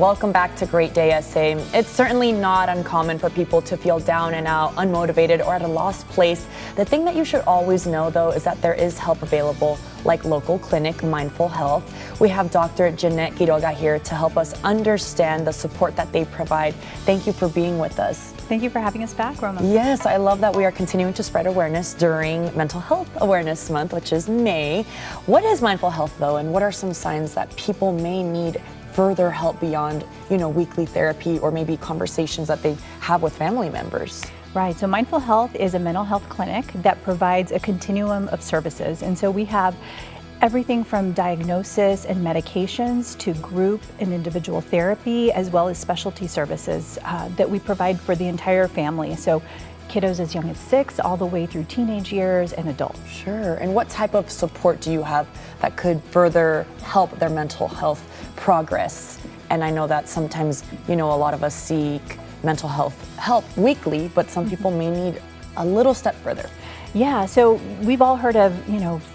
Welcome back to Great Day SA. It's certainly not uncommon for people to feel down and out, unmotivated, or at a lost place. The thing that you should always know, though, is that there is help available, like local clinic Mindful Health. We have Dr. Jeanette Quiroga here to help us understand the support that they provide. Thank you for being with us. Thank you for having us back, Roma. Yes, I love that we are continuing to spread awareness during Mental Health Awareness Month, which is May. What is Mindful Health, though, and what are some signs that people may need further help beyond, weekly therapy or maybe conversations that they have with family members? Right, so Mindful Health is a mental health clinic that provides a continuum of services. And so we have everything from diagnosis and medications to group and individual therapy, as well as specialty services that we provide for the entire family. So kiddos as young as 6 all the way through teenage years and adults. Sure. And what type of support do you have that could further help their mental health progress? And I know that sometimes, a lot of us seek mental health help weekly, but some people may need a little step further. Yeah, so we've all heard of,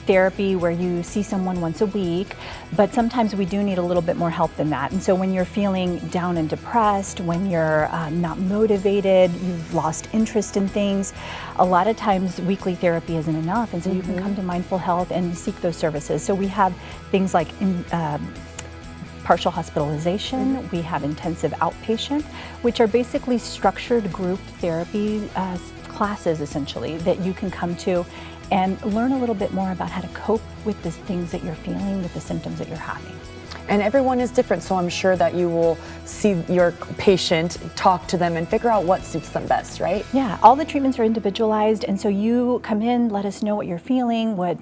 therapy where you see someone once a week, but sometimes we do need a little bit more help than that. And so when you're feeling down and depressed, when you're not motivated, you've lost interest in things, a lot of times weekly therapy isn't enough. And so you can come to Mindful Health and seek those services. So we have things like partial hospitalization, we have intensive outpatient, which are basically structured group therapy classes essentially that you can come to and learn a little bit more about how to cope with the things that you're feeling, with the symptoms that you're having. And everyone is different, so I'm sure that you will see your patient, talk to them, and figure out what suits them best, right? Yeah, all the treatments are individualized, and so you come in, let us know what you're feeling, what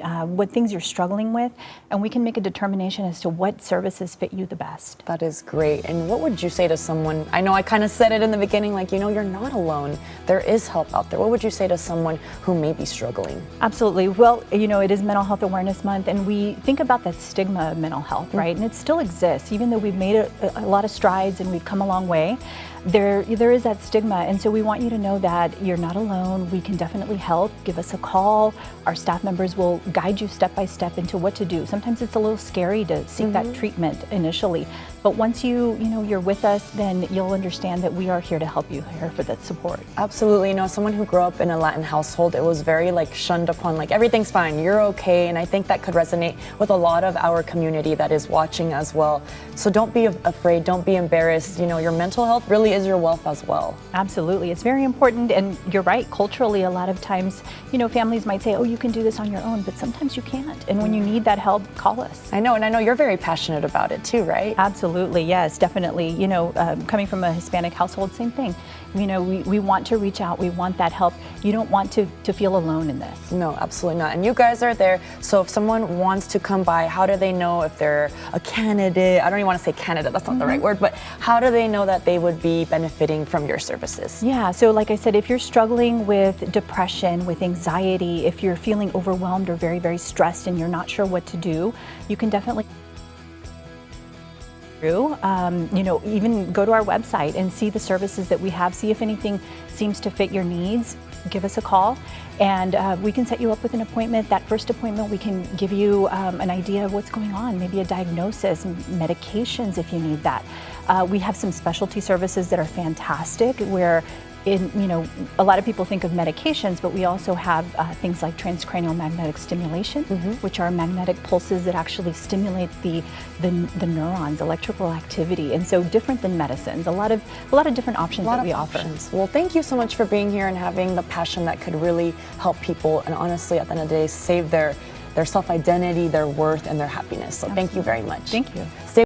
things you're struggling with, and we can make a determination as to what services fit you the best. That is great. And what would you say to someone, I know I kind of said it in the beginning, you're not alone. There is help out there. What would you say to someone who may be struggling? Absolutely. Well, it is Mental Health Awareness Month, and we think about that stigma of mental health, right? And it still exists, even though we've made a lot of strides and we've come a long way. There is that stigma, and so we want you to know that you're not alone. We can definitely help. Give us a call. Our staff members will guide you step by step into what to do. Sometimes it's a little scary to seek that treatment initially, but once you're with us, then you'll understand that we are here to help you, here for that support. Absolutely. Someone who grew up in a Latin household, it was very shunned upon, everything's fine, you're okay, and I think that could resonate with a lot of our community that is watching as well. So don't be afraid, don't be embarrassed. Your mental health really is your wealth as well. Absolutely. It's very important, and you're right, culturally a lot of times, families might say, oh, you can do this on your own, but sometimes you can't. And when you need that help, call us. I know, and I know you're very passionate about it too, right? Absolutely, yes, definitely. Coming from a Hispanic household, same thing. We want to reach out, we want that help. You don't want to feel alone in this. No, absolutely not. And you guys are there, so if someone wants to come by, how do they know if they're a candidate? I don't even want to say candidate, that's not the right word, but how do they know that they would be benefiting from your services? Yeah, so like I said, if you're struggling with depression, with anxiety, if you're feeling overwhelmed or very, very stressed and you're not sure what to do, you can definitely even go to our website and see the services that we have, see if anything seems to fit your needs. Give us a call and we can set you up with an appointment. That first appointment, we can give you an idea of what's going on, maybe a diagnosis, medications if you need that. We have some specialty services that are fantastic where a lot of people think of medications, but we also have things like transcranial magnetic stimulation, which are magnetic pulses that actually stimulate the neurons, electrical activity, and so different than medicines. A lot of different options that we offer. Well, thank you so much for being here and having the passion that could really help people, and honestly, at the end of the day, save their self-identity, their worth, and their happiness. So thank you very much. Thank you. Stay